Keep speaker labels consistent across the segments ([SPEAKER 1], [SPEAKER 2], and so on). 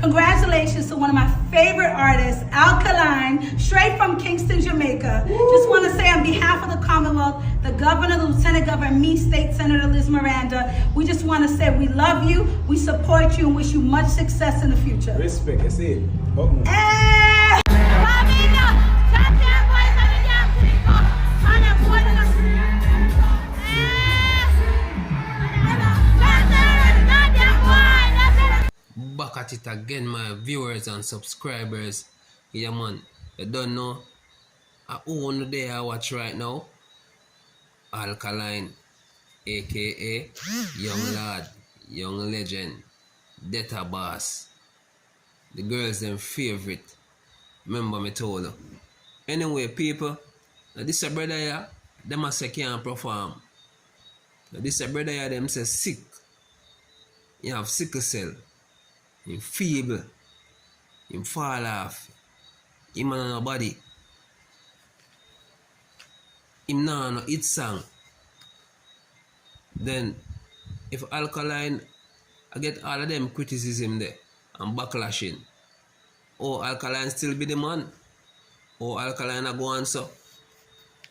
[SPEAKER 1] Congratulations to one of my favorite artists, Alkaline, straight from Kingston, Jamaica. Just want to say on behalf of the Commonwealth, the Governor, the Lieutenant Governor, and me, State Senator Liz Miranda, we just want to say we love you, we support you, and wish you much success in the future.
[SPEAKER 2] Respect, I see it.
[SPEAKER 3] Back at it again, my viewers and subscribers. Yeah, man, you don't know who on the day I watch right now? Alkaline, aka Young Lad, Young Legend, Data Boss. The girls them favorite. Remember me told you. Anyway, people, now this a brother here, them a say can't perform. Now this a brother here, them say sick. You have sickle cell. Him feeble, him fall off, him on nobody, him nah no hit song. Then if Alkaline, I get all of them criticism there and backlashing. Oh, Alkaline still be the man. Oh, Alkaline a go on so.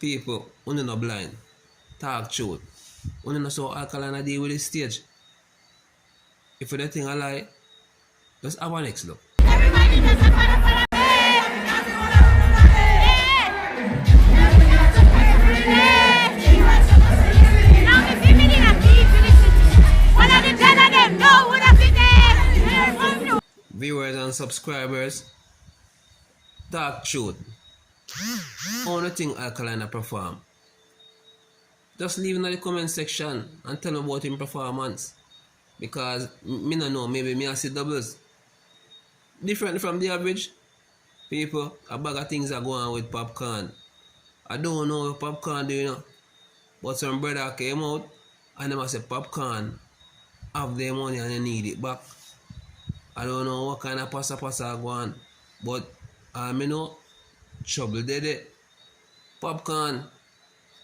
[SPEAKER 3] People, only no blind. Talk truth. Only no so Alkaline a deal with the stage. If you don't think I lie, let's have our next look. Viewers and subscribers, talk truth. Only thing Alkaline perform. Just leave in the comment section and tell me about his performance. Because me no know, maybe me I see doubles. Different from the average people, a bag of things are going on with Popcaan. I don't know what Popcaan do, you know. But some brother came out and them say Popcaan have their money and they need it back. I don't know what kind of passa go on. But I know trouble there. Popcaan,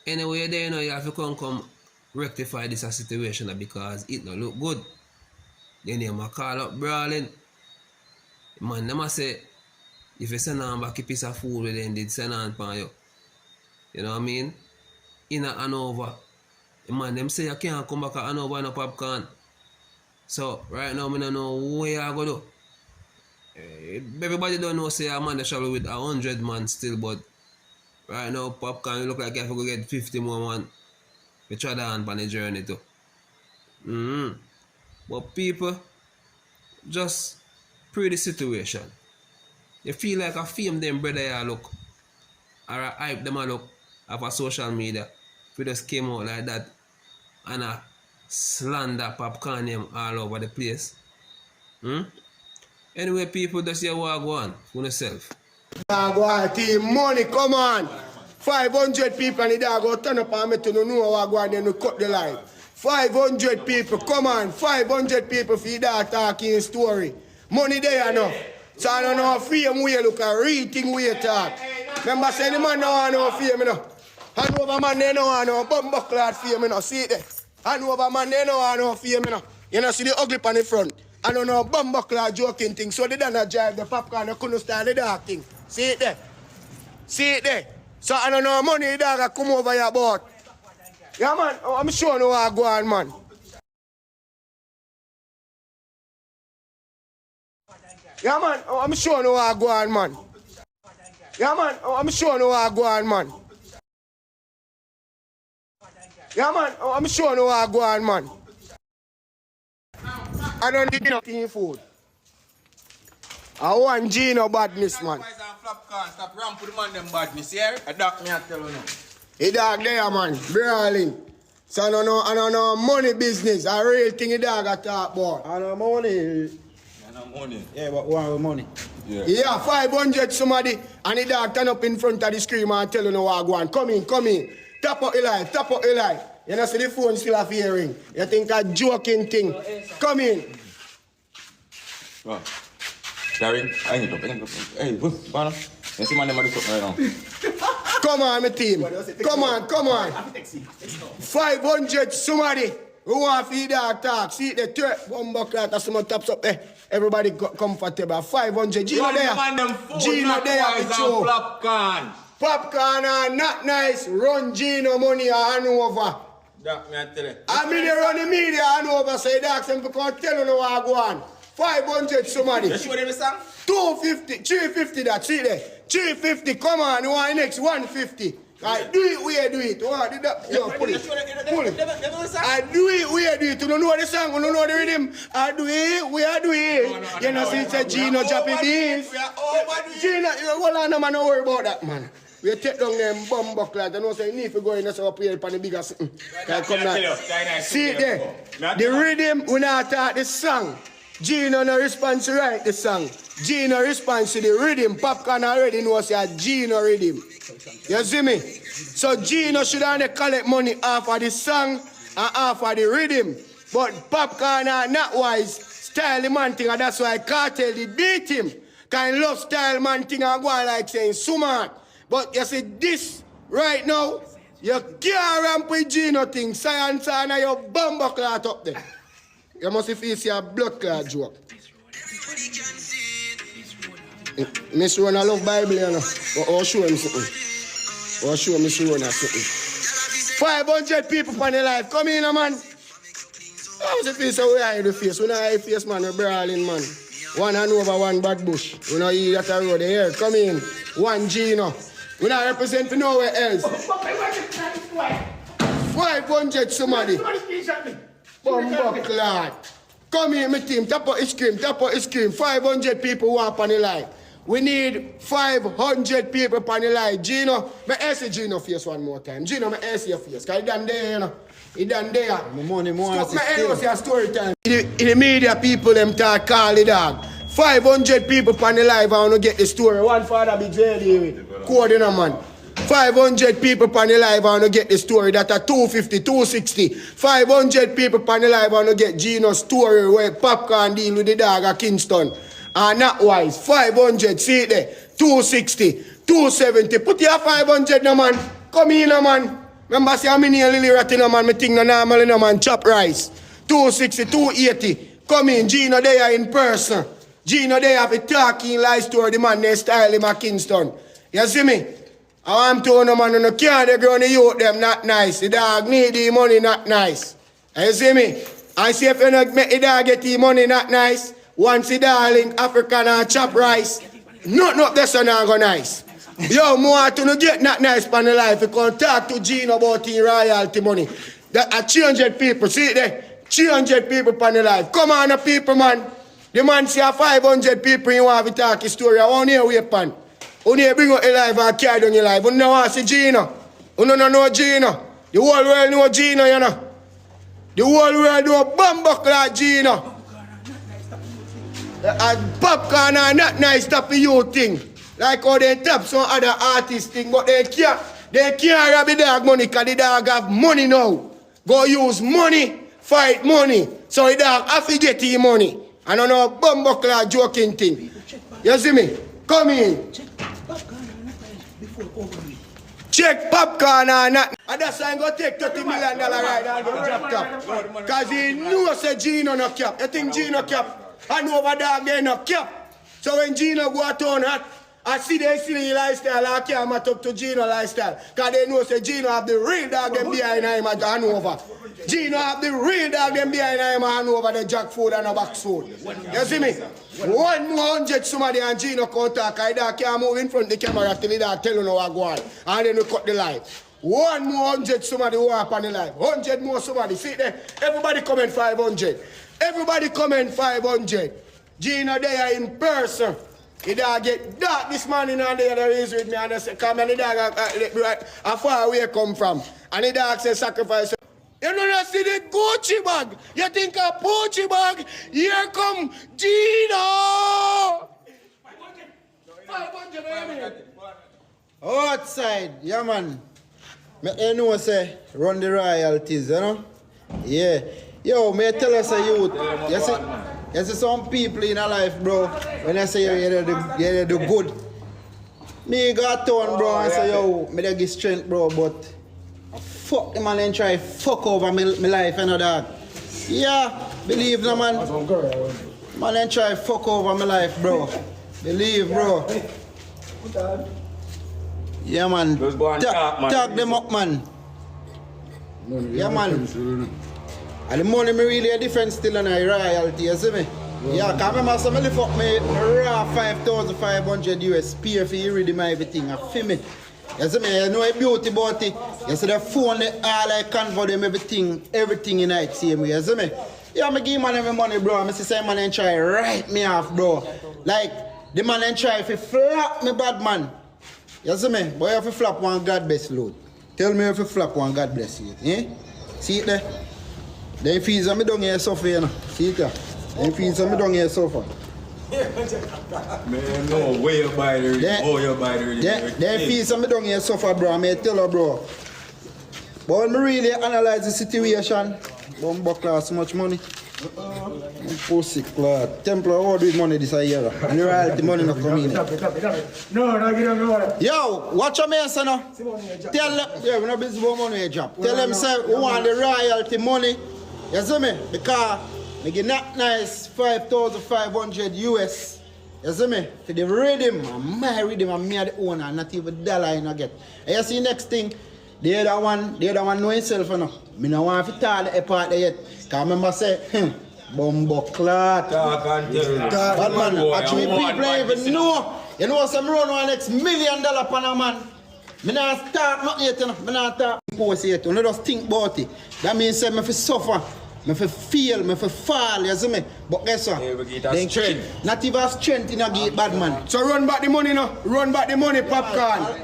[SPEAKER 3] anyway there, you know, you have to come rectify this situation because it don't look good. Then they might call up brawling. Man, them say, if you send on back a piece of food, then they send on for you. You know what I mean? In a Hanover. Man, them say you can't come back to Hanover no Popcaan. So, right now, I don't know where you go do. Everybody don't know, say, a man that travel with 100 man still, but right now, Popcaan, you look like you have to go get 50 more man. We try to on the journey too. But people, just pray the situation. You feel like a fame them brother you look, or a hype them a look of a social media. We just came out like that and a slander Popcaan name all over the place. Anyway, people, just hear what go on for yourself.
[SPEAKER 4] Go on, team, money, come on. 500 people and the dog go turn up and me to know what go on, then we cut the line. 500 people, come on, 500 people for the dog talking story. Money there enough. So I don't know fame we look at real thing we talk. Remember say the man no want no fame, you know. Hanover man they no want no bumbuckler fame, you know. See it there. Hanover man they no want no fame, you know. You know, see the ugly on the front. I don't know bumbuckler joking thing. So they done drive the Popcaan, they couldn't start the dark thing. See it there. See it there. So I don't know money the dog come over your boat. Yeah man, I'm sure no what go on, man. Yeah man, I'm sure no what go on, man. Yeah man, I'm sure no what go on, man. Yeah man, I'm sure no what go on, man. I don't need nothing food. I want Gino badness, man.
[SPEAKER 2] Stop ramp with the man them badness, here. A dog me I tell you now.
[SPEAKER 4] The dog there, man, brawling. So I don't know money business. A real thing the dog I talk about.
[SPEAKER 2] I know money. Money. Yeah, but why with money?
[SPEAKER 4] Yeah, 500 somebody and the dog turn up in front of the screen and tell you no what go on. Come in. Tap up Eli. You know see the phone still have hearing. You think a joking thing. Come in.
[SPEAKER 5] Wow. Gary, I ain't up. Hey, Bana. You see my name right now.
[SPEAKER 4] Come on, my team. Come on. 500 somebody who want to feed dog talk. See the third bomb buckler that someone taps up there. Everybody comfortable. 500. Gino
[SPEAKER 5] Run
[SPEAKER 4] there.
[SPEAKER 5] man them food,
[SPEAKER 4] Gino
[SPEAKER 5] not
[SPEAKER 4] there.
[SPEAKER 5] wise
[SPEAKER 4] The
[SPEAKER 5] and
[SPEAKER 4] show.
[SPEAKER 5] Popcaan.
[SPEAKER 4] Popcorn are not nice. Run Gino money and over.
[SPEAKER 5] That me I tell you.
[SPEAKER 4] I mean they run the media and over, so they ask them to come tell you no what I go on. 500 somebody.
[SPEAKER 5] You show them the song?
[SPEAKER 4] 250, 350 that, see there. 350, come on, you want the next 150. I do it where do it. What did that? Yo, pull it. Pull it. I do it where do it. You don't know the song, you don't know the rhythm. I do it, we are do it. You know, see it's a Gino Jappy beans. Gino, hold on, no man, don't worry about that, man. We take down them bum buckler. You know, so you need to go in and say up here upon the bigger sitting. See it there. The rhythm, we not talk the song. Gino no response to write the song. Gino response to the rhythm. Popcaan already knows a Gino rhythm. You see me? So Gino should only collect money off of the song and off of the rhythm. But Popcaan are not wise. Style the man thing, and that's why Cartel did beat him. Kind love style man thing and go on like saying smart. But you see this right now, you can't ramp with Gino thing. Science and your bumbo clot up there. You must face your blood clot joke. Miss Rona love Bible, you know. Or show him something. Or show Miss Rona something. 500 people on the life. Come in, man. How was the face of we hide the face? We don't hide face, man. We're brawling, man. One hand over one bad bush. We don't eat that road here. Come in. One Gino. We don't represent for nowhere else. 500 somebody. Bumbo clot. Come here, my team. Tap out ice cream. Tap out ice cream. 500 people walk on the line. We need 500 people on the line. Gino, I ask you Gino face one more time. Gino, I ask your face. Because he done there, you know. He done there.
[SPEAKER 6] My money more.
[SPEAKER 4] Stop my head was your story time. In the media, people them talk call the dog. 500 people on the live, I want to get the story. One father be jailed with. Code in a man. 500 people on the live, I want to get the story. That are 250, 260. 500 people on the live, I want to get Gino's story where Popcaan deal with the dog at Kingston. And not wise. 500, see it there. 260, 270. Put your 500 no man. Come in no man. Remember say how many lily rat in no man. Me think no normal no man. Chop rice. 260, 280. Come in. Gino there in person. Gino there have a talking lie story. The man they style him at Kingston. You see me? I want to know man no can't they grow the youth them not nice. The dog need the money not nice. You see me? I see if you not make the dog get the money not nice. Once the darling African and chop rice, nothing up there so not go nice. Yo, more to no get not nice for the life. You can talk to Gino about the royalty money. That are 300 people, see it there? 300 people for the life. Come on, the people, man. The man say 500 people you want to talk his story. I want to hear wait pan. Only bring out your life and carry down your life. You don't want to see Gino. You don't know Gino. The whole world know Gino, you know. The whole world know Bumbuck like Gino. And Popcaan are not nice stuff for you thing. Like how they tap some other artist thing, but they can't rob the dog money because the dog have money now. Go use money, fight money. So the dog have to get his money. I don't know bumbuckler joking thing. You see me? Come in. Check Popcaan or not. And that's why I'm going to take $30 million right now and get dropped up. Because he knows that Gino no cap. You think Gino cap? And over dog they no cap. So when Gino go out on that, I see they silly lifestyle, I can't match up to Gino lifestyle. Because they know say Gino have the real dog them behind him at Hanover. Gino have the real dog them behind him at Hanover, the jack food and the box food. You see me? 100 somebody and Gino come talk, the dog can't move in front of the camera till the dog tell you no what go on. And then we cut the live. 100 somebody walk on the live. 100 more somebody. See there? Everybody comment 500. Everybody comment 500. Gino there in person. The dog get dark this morning and there is with me and I say, come and the dog how far away come from. And the dog say sacrifice. You don't see the Gucci bag. You think a Gucci bag? Here come Gino. 500.
[SPEAKER 6] Outside, yeah man. You know say run the royalties, you know? Yeah. Yo, may I tell us a youth. You see some people in a life, bro. When I say you're the good. Me got town, bro, and say, yo, me dey give strength, bro, but fuck the man and try fuck over my life, you know that. Yeah, believe no man. Man, then try fuck over my life, bro. Believe, bro. Yeah, man.
[SPEAKER 5] Just go and talk, man.
[SPEAKER 6] Tag them up, man. Yeah, man. And the money me really a difference still on a royalty, you see me? Yeah, cause remember some lift up me raw 5,500 US pay for you read my everything. I feel me. You see me, you know a beauty about it. You see the phone, all I convert them everything in it same way, you see me? Yeah, me give man every money, bro. I see say man and try write me off, bro. Like the man and try if flap me bad man. You see me? But you have to flap one God bless load. Tell me if you flap one God bless you. Eh? See it there? Them fees me down here suffer, you know. See it there? Them fees me down here suffer.
[SPEAKER 5] Man, no, way you buy the
[SPEAKER 6] Them fees me down here suffer, bro. I may tell her, bro. But when me really analyze the situation, Bumbo class so much money. Pussy class. Templar all with money this year. And the royalty money not coming in.
[SPEAKER 4] No, give them no.
[SPEAKER 6] Yo, watch your man, son. Tell them, yeah, we're not busy about money job. Tell them, say, we want the royalty money. You see me? Because I get not nice 5,500 US. You see me? For the rhythm, my rhythm, and me are the owner, not even dollar I get. And you see next thing, the other one know himself, you know. I don't want to tell the part there yet. Because I remember say, Bumbo clot. Bad man, actually people don't even know. You know some run one next $1 million per a man. I don't start nothing yet, you know. I don't start post yet. You just think about it. That means I have suffer. I feel, I fall, you see me? But guess what?
[SPEAKER 5] Strength.
[SPEAKER 6] Not even strength in a gate, bad man.
[SPEAKER 4] So run back the money now. Run back the money, Popcaan.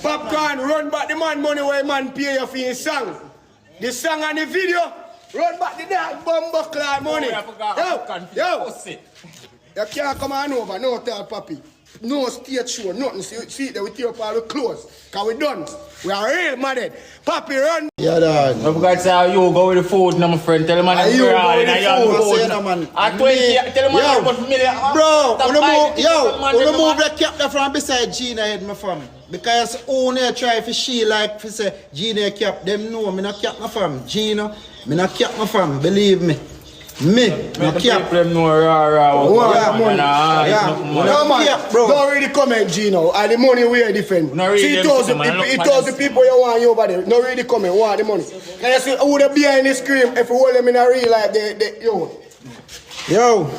[SPEAKER 4] Popcaan, run back the money where man pay you for his song. The song and the video. Run back the dog bumbo clad money. Yo. You can't come on over, no tell papi. No stage show, nothing. See it there, we tear up all the clothes. Cause we done. We are real mad. Papi run.
[SPEAKER 6] Yeah, dog.
[SPEAKER 2] I forgot to say how you go with the food, no, my friend. Tell him man
[SPEAKER 6] You
[SPEAKER 2] I'm
[SPEAKER 6] go with the
[SPEAKER 2] food.
[SPEAKER 6] food, man.
[SPEAKER 2] At 20, tell him man about million.
[SPEAKER 6] Bro, wanna move the cap there from beside Gina head, my fam. Because owner try to she like to say Gina cap, them know me not cap my fam. Gina, me not cap my fam, believe me. Me not cap.
[SPEAKER 2] Them know raw.
[SPEAKER 4] No man, bro. Don't read the comment, Gino. And the money we are different. See, it tells the people you want you over there. Don't read the comment, want the money. And you see who the behind the screen, if you hold them in a real life,
[SPEAKER 6] Yo.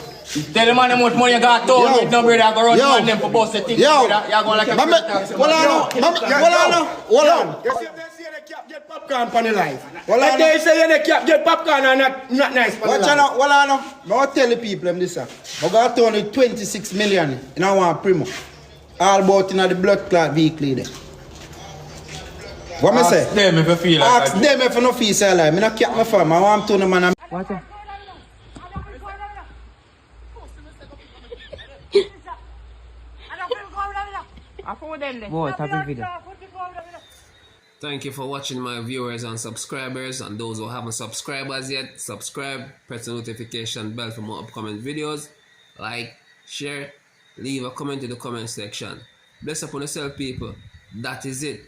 [SPEAKER 2] Tell the man how much money you got told with no brother. I go run man them for boss the thing.
[SPEAKER 6] Yo.
[SPEAKER 2] You're going like a
[SPEAKER 6] Hold on.
[SPEAKER 4] You see if they say they cap get Popcaan for the life. If they say they cap get Popcaan and not nice for the life.
[SPEAKER 6] I'll tell the people them this. I got only 26 million in our primo. All about in the blood clot vehicle there. What me say?
[SPEAKER 2] Ask them if you feel like
[SPEAKER 6] Ask them if you no feel so like. I not cap my farm. I want to know man.
[SPEAKER 2] What?
[SPEAKER 3] Thank you for watching my viewers and subscribers, and those who haven't subscribed as yet, subscribe, press the notification bell for more upcoming videos, like, share, leave a comment in the comment section. Bless upon yourself people, that is it.